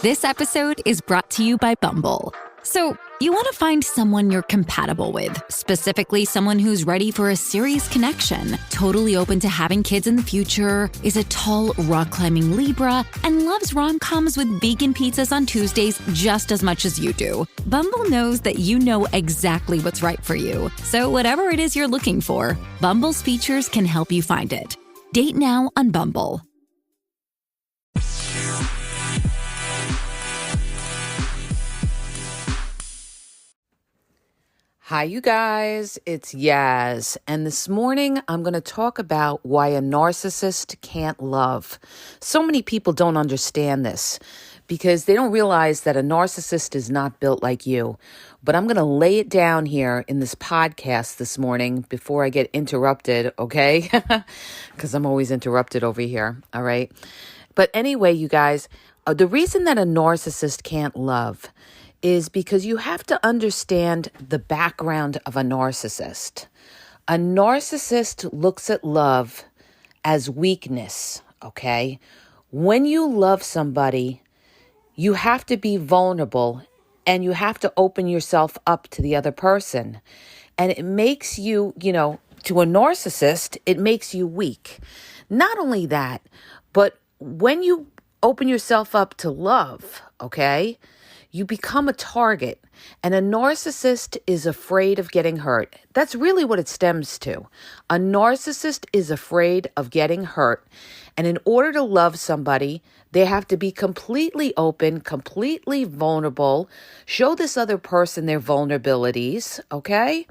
This episode is brought to you by Bumble. So, you want to find someone you're compatible with, specifically someone who's ready for a serious connection, totally open to having kids in the future, is a tall, rock-climbing Libra, and loves rom-coms with vegan pizzas on Tuesdays just as much as you do. Bumble knows that you know exactly what's right for you. So whatever it is you're looking for, Bumble's features can help you find it. Date now on Bumble. Hi, you guys. It's Yaz. And this morning, I'm going to talk about why a narcissist can't love. So many people don't understand this because they don't realize that a narcissist is not built like you. But I'm going to lay it down here in this podcast this morning before I get interrupted, okay? Because I'm always interrupted over here, all right? But anyway, you guys, the reason that a narcissist can't love is because you have to understand the background of a narcissist. A narcissist looks at love as weakness, okay? When you love somebody, you have to be vulnerable and you have to open yourself up to the other person. And it makes you, to a narcissist, it makes you weak. Not only that, but when you open yourself up to love, okay, you become a target, and a narcissist is afraid of getting hurt. That's really what it stems to. A narcissist is afraid of getting hurt, and in order to love somebody, they have to be completely open, completely vulnerable, show this other person their vulnerabilities, okay?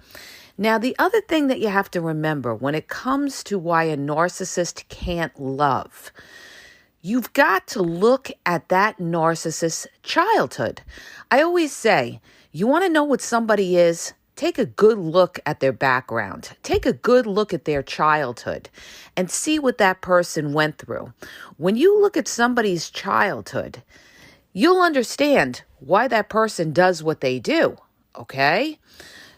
Now, the other thing that you have to remember when it comes to why a narcissist can't love, you've got to look at that narcissist's childhood. I always say, you want to know what somebody is? Take a good look at their background. Take a good look at their childhood and see what that person went through. When you look at somebody's childhood, you'll understand why that person does what they do, okay?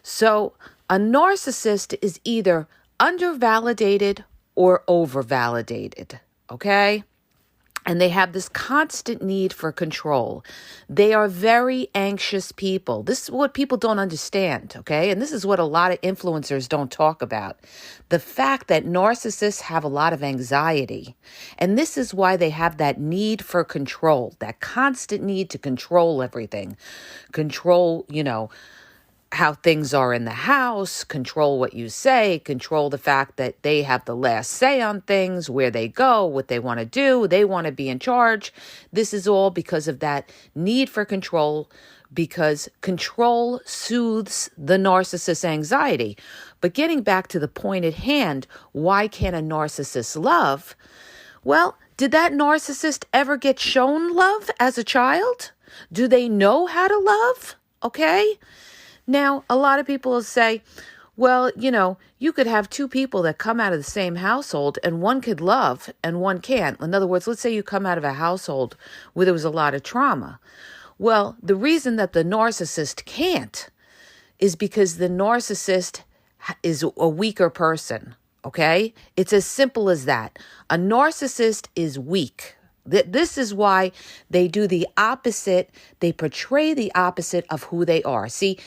So a narcissist is either undervalidated or overvalidated, okay? And they have this constant need for control. They are very anxious people. This is what people don't understand, okay? And this is what a lot of influencers don't talk about. The fact that narcissists have a lot of anxiety. And this is why they have that need for control, that constant need to control everything. Control, how things are in the house, control what you say, control the fact that they have the last say on things, where they go, what they want to do, they want to be in charge. This is all because of that need for control, because control soothes the narcissist's anxiety. But getting back to the point at hand, why can't a narcissist love? Well, did that narcissist ever get shown love as a child? Do they know how to love? Okay? Now, a lot of people will say, well, you could have two people that come out of the same household and one could love and one can't. In other words, let's say you come out of a household where there was a lot of trauma. Well, the reason that the narcissist can't is because the narcissist is a weaker person, okay? It's as simple as that. A narcissist is weak. This is why they do the opposite. They portray the opposite of who they are. See,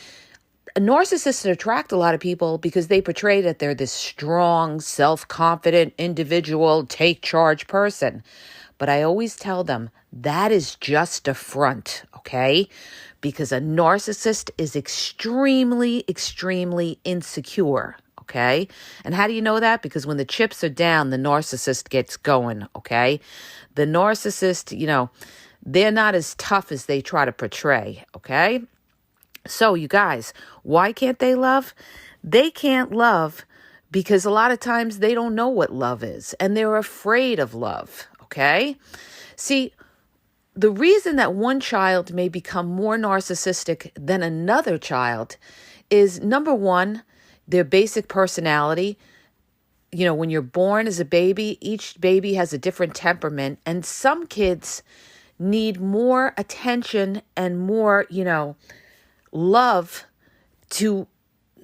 narcissists attract a lot of people because they portray that they're this strong, self-confident individual, take charge person. But I always tell them that is just a front, okay? Because a narcissist is extremely, extremely insecure, okay? And how do you know that? Because when the chips are down, the narcissist gets going, okay? The narcissist, they're not as tough as they try to portray, okay? So you guys, why can't they love? They can't love because a lot of times they don't know what love is and they're afraid of love, okay? See, the reason that one child may become more narcissistic than another child is, number one, their basic personality. When you're born as a baby, each baby has a different temperament, and some kids need more attention and more, love to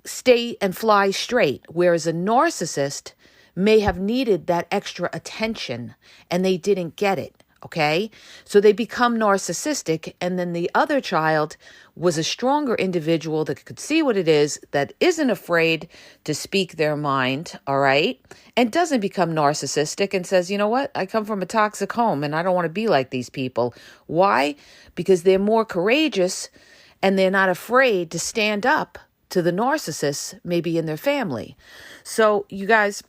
stay and fly straight, whereas a narcissist may have needed that extra attention and they didn't get it, Okay, so they become narcissistic, and then the other child was a stronger individual that could see what it is, that isn't afraid to speak their mind, all right, and doesn't become narcissistic and says, you know what, I come from a toxic home and I don't want to be like these people. Why? Because they're more courageous and they're not afraid to stand up to the narcissists, maybe in their family. So, you guys,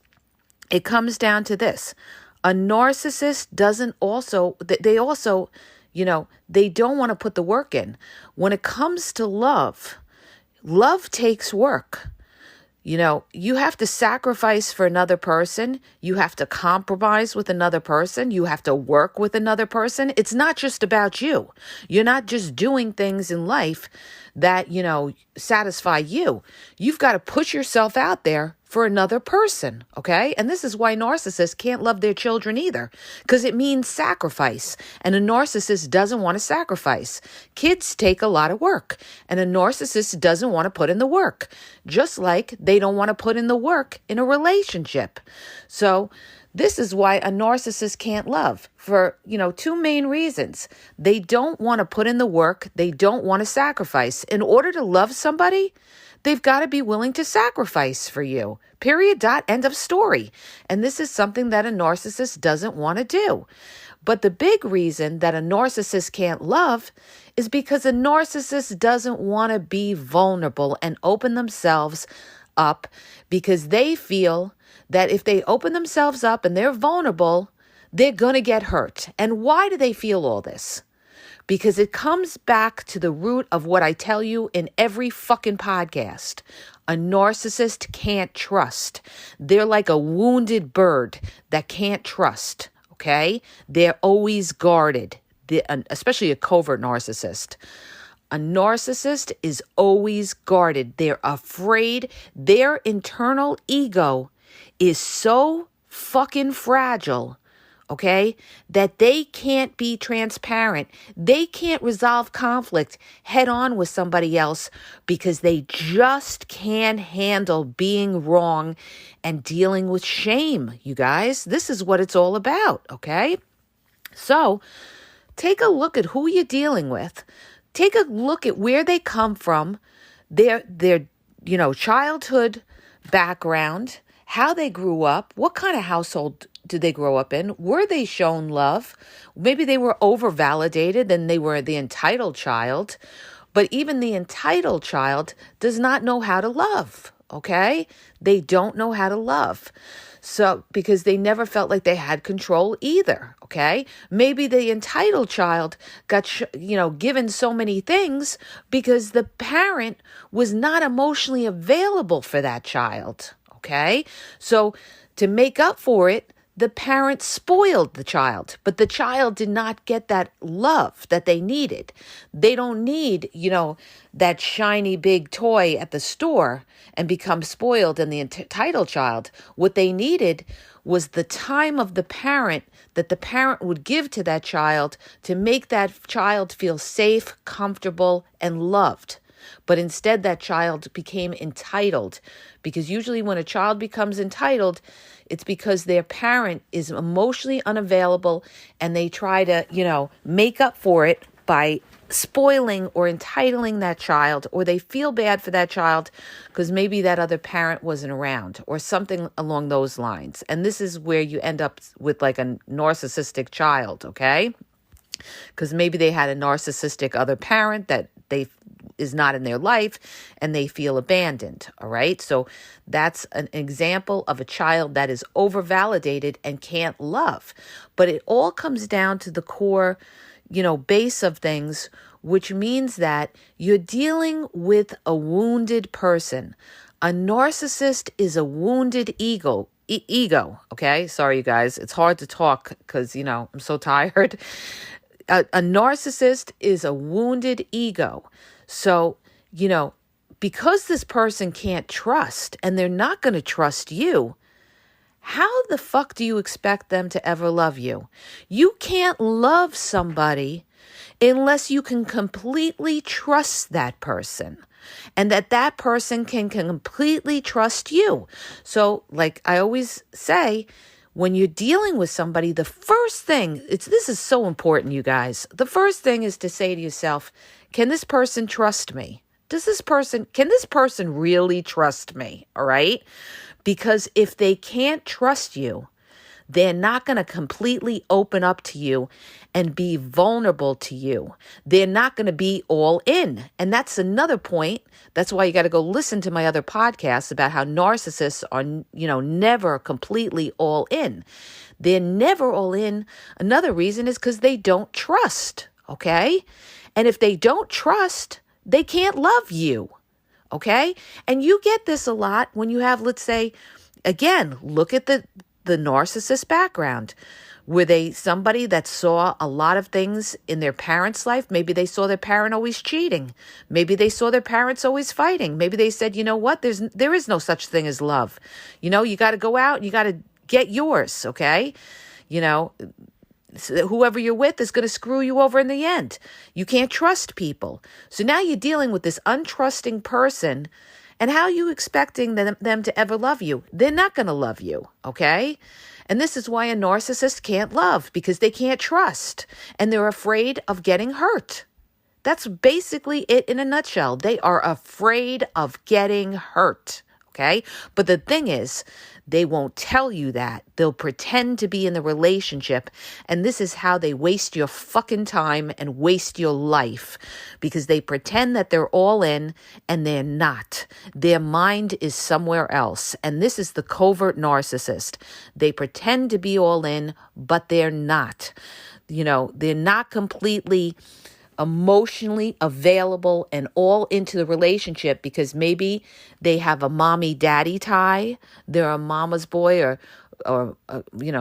it comes down to this. A narcissist they also, they don't want to put the work in. When it comes to love, love takes work. You have to sacrifice for another person. You have to compromise with another person. You have to work with another person. It's not just about you. You're not just doing things in life that, satisfy you. You've got to push yourself out there for another person, okay? And this is why narcissists can't love their children either, because it means sacrifice, and a narcissist doesn't want to sacrifice. Kids take a lot of work, and a narcissist doesn't want to put in the work, just like they don't want to put in the work in a relationship. So this is why a narcissist can't love for, two main reasons. They don't want to put in the work. They don't want to sacrifice. In order to love somebody, they've got to be willing to sacrifice for you. Period. Dot. End of story. And this is something that a narcissist doesn't want to do. But the big reason that a narcissist can't love is because a narcissist doesn't want to be vulnerable and open themselves up, because they feel that if they open themselves up and they're vulnerable, they're going to get hurt. And why do they feel all this? Because it comes back to the root of what I tell you in every fucking podcast. A narcissist can't trust. They're like a wounded bird that can't trust, okay? They're always guarded, especially a covert narcissist. A narcissist is always guarded. They're afraid. Their internal ego is so fucking fragile, okay, that they can't be transparent. They can't resolve conflict head on with somebody else because they just can't handle being wrong and dealing with shame, you guys. This is what it's all about, okay? So take a look at who you're dealing with. Take a look at where they come from, their childhood background, how they grew up, what kind of household did they grow up in? Were they shown love? Maybe they were over-validated and they were the entitled child. But even the entitled child does not know how to love, okay? They don't know how to love. So, because they never felt like they had control either, okay? Maybe the entitled child got, given so many things because the parent was not emotionally available for that child, okay? So, to make up for it, the parent spoiled the child, but the child did not get that love that they needed. They don't need, that shiny big toy at the store and become spoiled and the entitled child. What they needed was the time of the parent that the parent would give to that child to make that child feel safe, comfortable, and loved. But instead, that child became entitled, because usually when a child becomes entitled, it's because their parent is emotionally unavailable and they try to, make up for it by spoiling or entitling that child, or they feel bad for that child because maybe that other parent wasn't around or something along those lines. And this is where you end up with like a narcissistic child, okay? Because maybe they had a narcissistic other parent that is not in their life and they feel abandoned, all right? So that's an example of a child that is over-validated and can't love. But it all comes down to the core, base of things, which means that you're dealing with a wounded person. A narcissist is a wounded ego, okay? Sorry, you guys. It's hard to talk because, I'm so tired. A narcissist is a wounded ego. So, because this person can't trust and they're not going to trust you, how the fuck do you expect them to ever love you? You can't love somebody unless you can completely trust that person and that person can completely trust you. So, like I always say, when you're dealing with somebody, the first thing, this is so important, you guys. The first thing is to say to yourself, can this person trust me? Can this person really trust me? All right? Because if they can't trust you, they're not going to completely open up to you and be vulnerable to you. They're not going to be all in. And that's another point. That's why you got to go listen to my other podcasts about how narcissists are, never completely all in. They're never all in. Another reason is because they don't trust. Okay? And if they don't trust, they can't love you. Okay? And you get this a lot when you have, let's say, again, look at the narcissist background. Were they somebody that saw a lot of things in their parents' life? Maybe they saw their parent always cheating. Maybe they saw their parents always fighting. Maybe they said, you know what, there is no such thing as love. You got to go out and you got to get yours, okay? Whoever you're with is going to screw you over in the end. You can't trust people. So now you're dealing with this untrusting person. And how are you expecting them to ever love you? They're not going to love you, okay? And this is why a narcissist can't love, because they can't trust. And they're afraid of getting hurt. That's basically it in a nutshell. They are afraid of getting hurt, okay? But the thing is, they won't tell you that. They'll pretend to be in the relationship. And this is how they waste your fucking time and waste your life, because they pretend that they're all in and they're not. Their mind is somewhere else. And this is the covert narcissist. They pretend to be all in, but they're not. They're not completely emotionally available and all into the relationship because maybe they have a mommy-daddy tie. They're a mama's boy or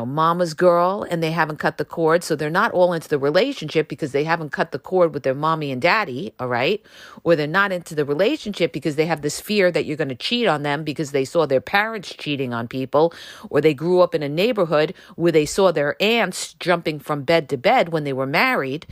mama's girl, and they haven't cut the cord. So they're not all into the relationship because they haven't cut the cord with their mommy and daddy, all right? Or they're not into the relationship because they have this fear that you're going to cheat on them because they saw their parents cheating on people, or they grew up in a neighborhood where they saw their aunts jumping from bed to bed when they were married.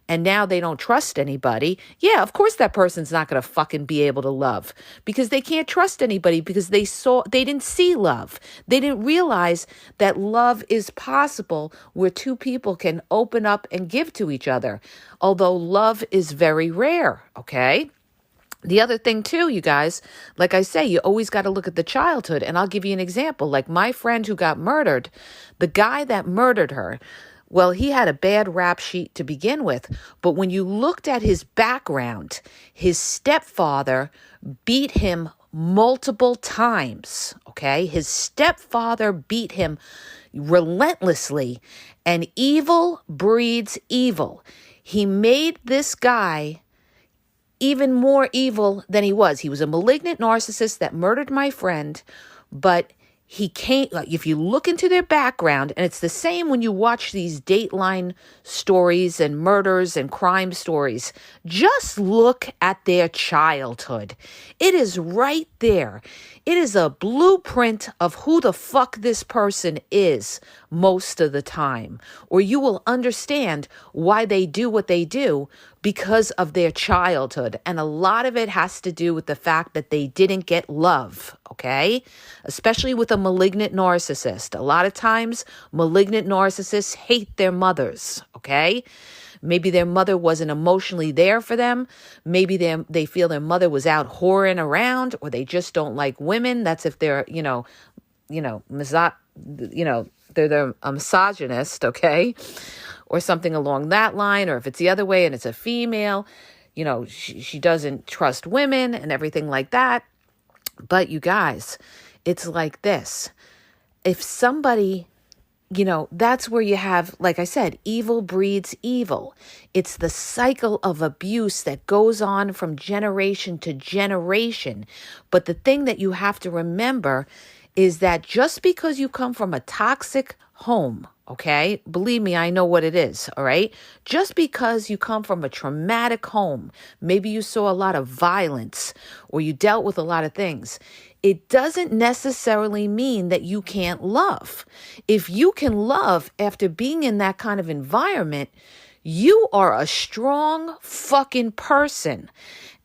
And now they don't trust anybody. Yeah, of course that person's not going to fucking be able to love, because they can't trust anybody because they didn't see love. They didn't realize that love is possible where two people can open up and give to each other. Although love is very rare, okay? The other thing too, you guys, like I say, you always got to look at the childhood. And I'll give you an example. Like my friend who got murdered, the guy that murdered her, well, he had a bad rap sheet to begin with, but when you looked at his background, his stepfather beat him multiple times, okay? His stepfather beat him relentlessly, and evil breeds evil. He made this guy even more evil than he was. He was a malignant narcissist that murdered my friend, but he can't, if you look into their background, and it's the same when you watch these Dateline stories and murders and crime stories, just look at their childhood. It is right there. It is a blueprint of who the fuck this person is most of the time, or you will understand why they do what they do because of their childhood. And a lot of it has to do with the fact that they didn't get love, okay? Especially with a malignant narcissist. A lot of times, malignant narcissists hate their mothers, okay? Maybe their mother wasn't emotionally there for them. Maybe they feel their mother was out whoring around, or they just don't like women. That's if they're, they're a misogynist, okay? Or something along that line. Or if it's the other way and it's a female, she doesn't trust women and everything like that. But you guys, it's like this. If somebody, that's where you have, like I said, evil breeds evil. It's the cycle of abuse that goes on from generation to generation. But the thing that you have to remember is that just because you come from a toxic home, okay? Believe me, I know what it is, all right? Just because you come from a traumatic home, maybe you saw a lot of violence or you dealt with a lot of things, it doesn't necessarily mean that you can't love. If you can love after being in that kind of environment, you are a strong fucking person.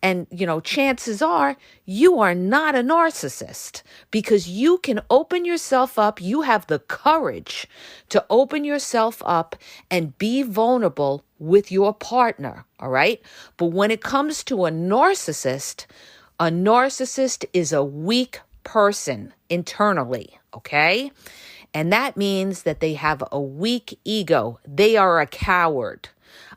And, chances are you are not a narcissist because you can open yourself up. You have the courage to open yourself up and be vulnerable with your partner. All right. But when it comes to a narcissist is a weak person internally. Okay. And that means that they have a weak ego. They are a coward.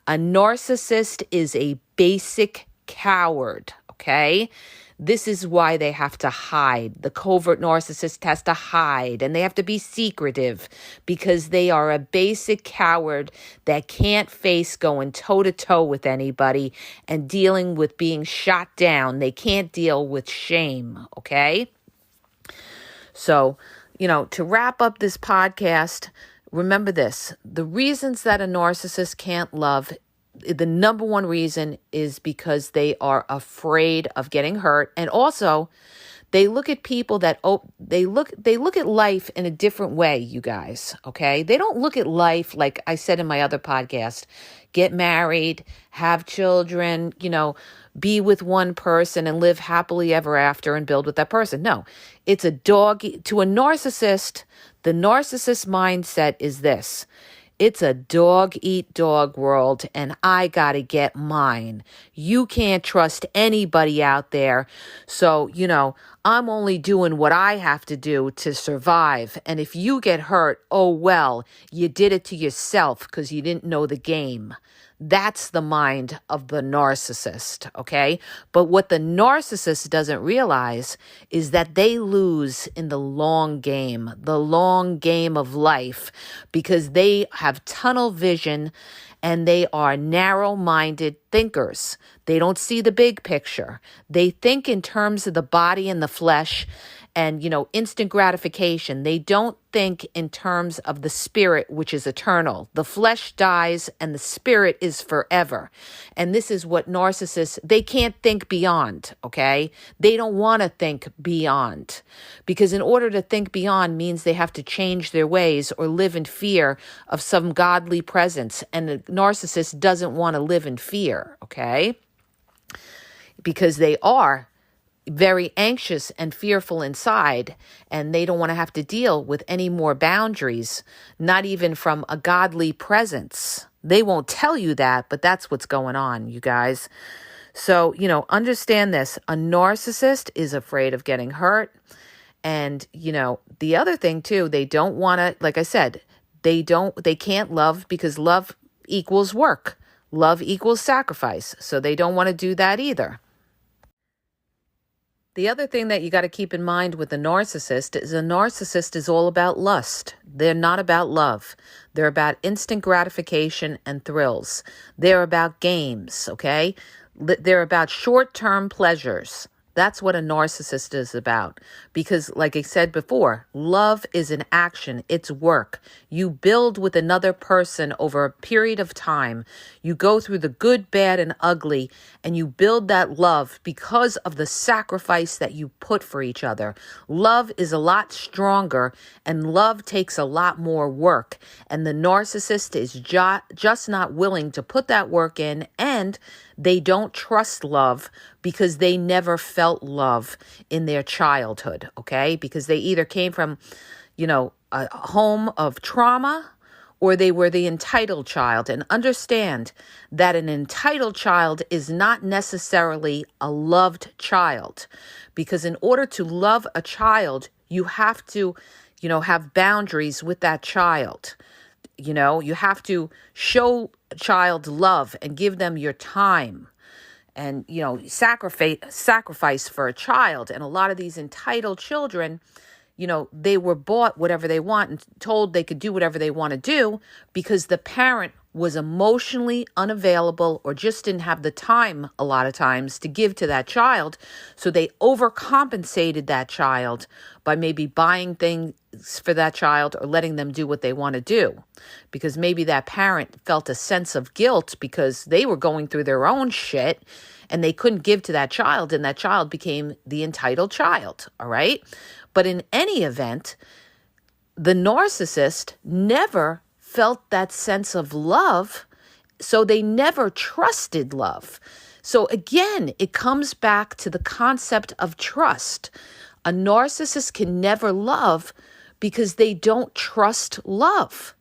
A narcissist is a basic coward, okay? This is why they have to hide. The covert narcissist has to hide, and they have to be secretive because they are a basic coward that can't face going toe-to-toe with anybody and dealing with being shot down. They can't deal with shame, okay? So, to wrap up this podcast, remember this. The reasons that a narcissist can't love, the number one reason is because they are afraid of getting hurt. And also, they look at people they look at life in a different way, you guys, okay? They don't look at life like I said in my other podcast, get married, have children, be with one person and live happily ever after and build with that person. No, it's to a narcissist, the narcissist mindset is this. It's a dog-eat-dog world, and I got to get mine. You can't trust anybody out there. So, I'm only doing what I have to do to survive. And if you get hurt, oh, well, you did it to yourself because you didn't know the game. That's the mind of the narcissist, okay? But what the narcissist doesn't realize is that they lose in the long game of life, because they have tunnel vision and they are narrow-minded thinkers. They don't see the big picture. They think in terms of the body and the flesh and, instant gratification. They don't think in terms of the spirit, which is eternal. The flesh dies and the spirit is forever. And this is what narcissists, they can't think beyond, okay? They don't want to think beyond, because in order to think beyond means they have to change their ways or live in fear of some godly presence. And the narcissist doesn't want to live in fear, okay? Because they are very anxious and fearful inside, and they don't want to have to deal with any more boundaries, not even from a godly presence. They won't tell you that, but that's what's going on, you guys. So, understand this. A narcissist is afraid of getting hurt. And, the other thing too, they don't want to, like I said, they can't love because love equals work. Love equals sacrifice. So they don't want to do that either. The other thing that you got to keep in mind with a narcissist is all about lust. They're not about love. They're about instant gratification and thrills. They're about games, okay? They're about short-term pleasures. That's what a narcissist is about. Because like I said before, love is an action. It's work. You build with another person over a period of time. You go through the good, bad, and ugly, and you build that love because of the sacrifice that you put for each other. Love is a lot stronger, and love takes a lot more work. And the narcissist is just not willing to put that work in, and they don't trust love because they never felt love in their childhood, okay? Because they either came from, a home of trauma, or they were the entitled child. And understand that an entitled child is not necessarily a loved child, because in order to love a child, you have to, have boundaries with that child. You have to show a child love and give them your time and, sacrifice for a child. And a lot of these entitled children, they were bought whatever they want and told they could do whatever they want to do because the parent was emotionally unavailable or just didn't have the time a lot of times to give to that child. So they overcompensated that child by maybe buying things for that child or letting them do what they want to do, because maybe that parent felt a sense of guilt because they were going through their own shit and they couldn't give to that child, and that child became the entitled child. All right. But in any event, the narcissist never felt that sense of love, so they never trusted love. So again, it comes back to the concept of trust. A narcissist can never love because they don't trust love.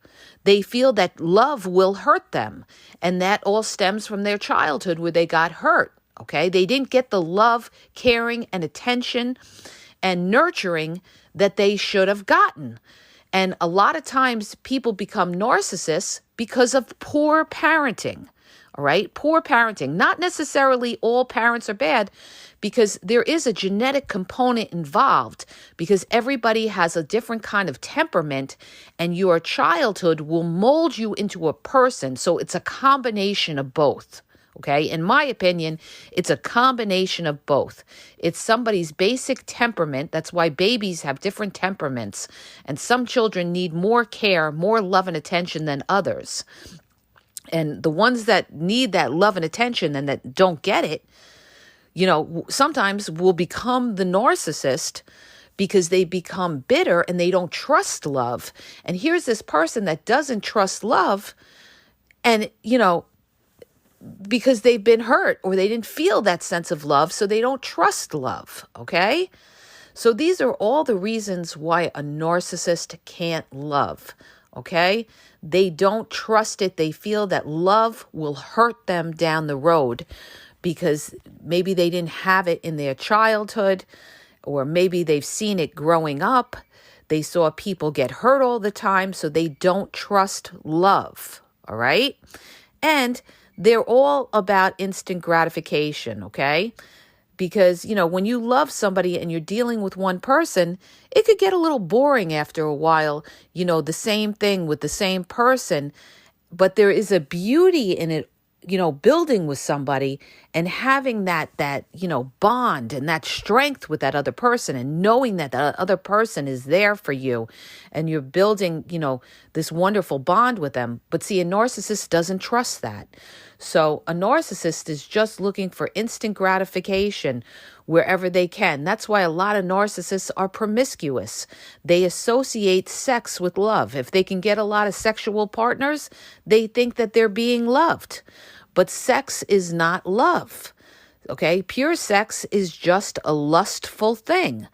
They feel that love will hurt them. And that all stems from their childhood where they got hurt. Okay? They didn't get the love, caring, and attention and nurturing that they should have gotten. And a lot of times people become narcissists because of poor parenting. All right? Poor parenting. Not necessarily all parents are bad, because there is a genetic component involved, because everybody has a different kind of temperament, and your childhood will mold you into a person. So it's a combination of both. Okay? In my opinion, it's a combination of both. It's somebody's basic temperament. That's why babies have different temperaments. And some children need more care, more love and attention than others. And the ones that need that love and attention and that don't get it, sometimes will become the narcissist because they become bitter and they don't trust love. And here's this person that doesn't trust love and, because they've been hurt or they didn't feel that sense of love, so they don't trust love, okay? So these are all the reasons why a narcissist can't love, okay? They don't trust it. They feel that love will hurt them down the road, because maybe they didn't have it in their childhood, or maybe they've seen it growing up. They saw people get hurt all the time, so they don't trust love, all right? And they're all about instant gratification, okay? Because, when you love somebody and you're dealing with one person, it could get a little boring after a while, the same thing with the same person. But there is a beauty in it, building with somebody and having that bond and that strength with that other person, and knowing that that other person is there for you and you're building, this wonderful bond with them. But see, a narcissist doesn't trust that. So a narcissist is just looking for instant gratification wherever they can. That's why a lot of narcissists are promiscuous. They associate sex with love. If they can get a lot of sexual partners, they think that they're being loved. But sex is not love. Okay? Pure sex is just a lustful thing.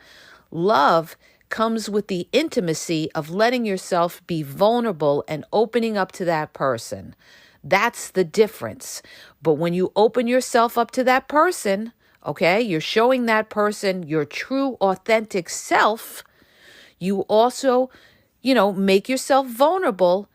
Love comes with the intimacy of letting yourself be vulnerable and opening up to that person. That's the difference. But when you open yourself up to that person, okay, you're showing that person your true, authentic self. You also, make yourself vulnerable,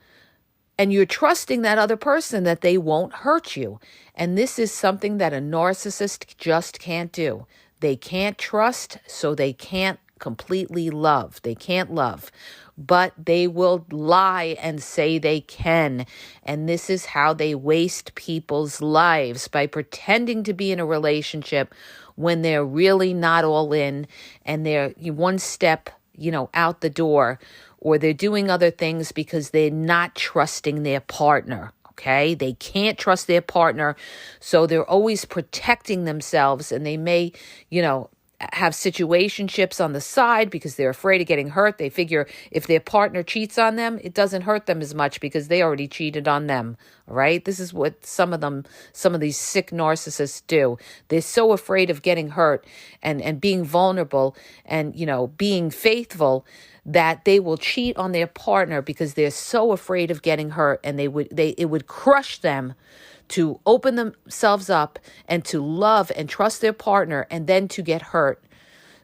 and you're trusting that other person that they won't hurt you. And this is something that a narcissist just can't do. They can't trust, so they can't completely love. They can't love. But they will lie and say they can. And this is how they waste people's lives, by pretending to be in a relationship when they're really not all in, and they're one step, out the door, or they're doing other things because they're not trusting their partner. Okay? They can't trust their partner, so they're always protecting themselves, and they may, have situationships on the side because they're afraid of getting hurt. They figure if their partner cheats on them, it doesn't hurt them as much because they already cheated on them. All right? This is what some of these sick narcissists do. They're so afraid of getting hurt and being vulnerable and, being faithful, that they will cheat on their partner because they're so afraid of getting hurt, and it would crush them to open themselves up and to love and trust their partner, and then to get hurt.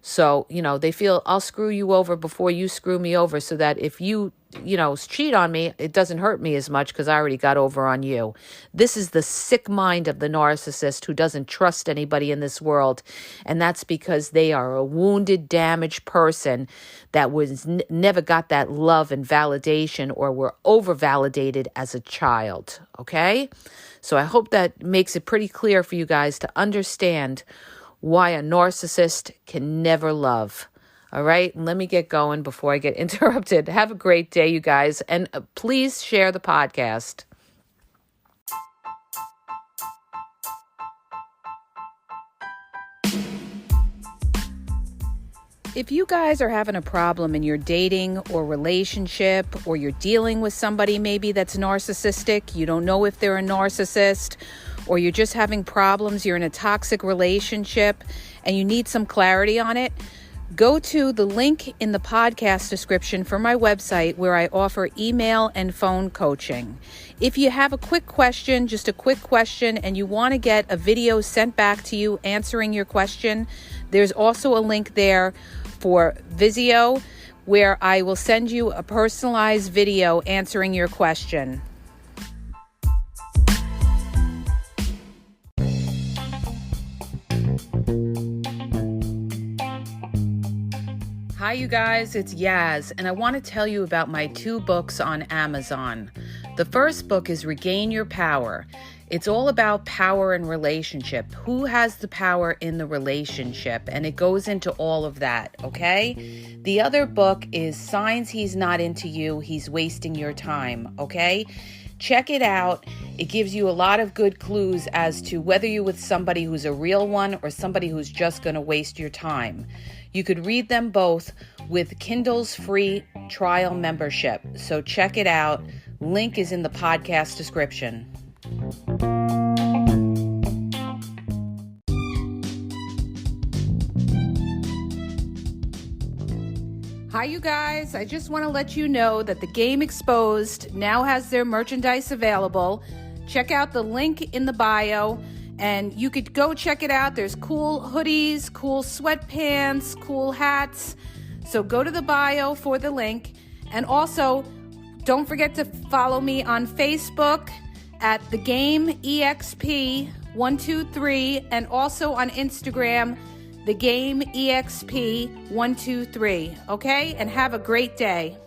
So, they feel, I'll screw you over before you screw me over, so that if you, cheat on me, it doesn't hurt me as much because I already got over on you. This is the sick mind of the narcissist who doesn't trust anybody in this world. And that's because they are a wounded, damaged person that was never got that love and validation, or were over-validated as a child. Okay? So I hope that makes it pretty clear for you guys to understand why a narcissist can never love. All right, let me get going before I get interrupted. Have a great day, you guys, and please share the podcast. If you guys are having a problem in your dating or relationship, or you're dealing with somebody maybe that's narcissistic, you don't know if they're a narcissist, or you're just having problems, you're in a toxic relationship and you need some clarity on it, go to the link in the podcast description for my website where I offer email and phone coaching. If you have a quick question, just a quick question, and you want to get a video sent back to you answering your question, there's also a link there for Vizio where I will send you a personalized video answering your question. Hi, you guys, it's Yaz, and I want to tell you about my 2 books on Amazon. The first book is Regain Your Power. It's all about power and relationship. Who has the power in the relationship? And it goes into all of that, okay? The other book is Signs He's Not Into You, He's Wasting Your Time, okay? Check it out. It gives you a lot of good clues as to whether you're with somebody who's a real one or somebody who's just going to waste your time. You could read them both with Kindle's free trial membership. So check it out. Link is in the podcast description. Hi, you guys. I just want to let you know that the Game Exposed now has their merchandise available. Check out the link in the bio. And you could go check it out. There's cool hoodies, cool sweatpants, cool hats. So go to the bio for the link. And also, don't forget to follow me on Facebook at The Game EXP 123 and also on Instagram, The Game EXP 123. Okay? And have a great day.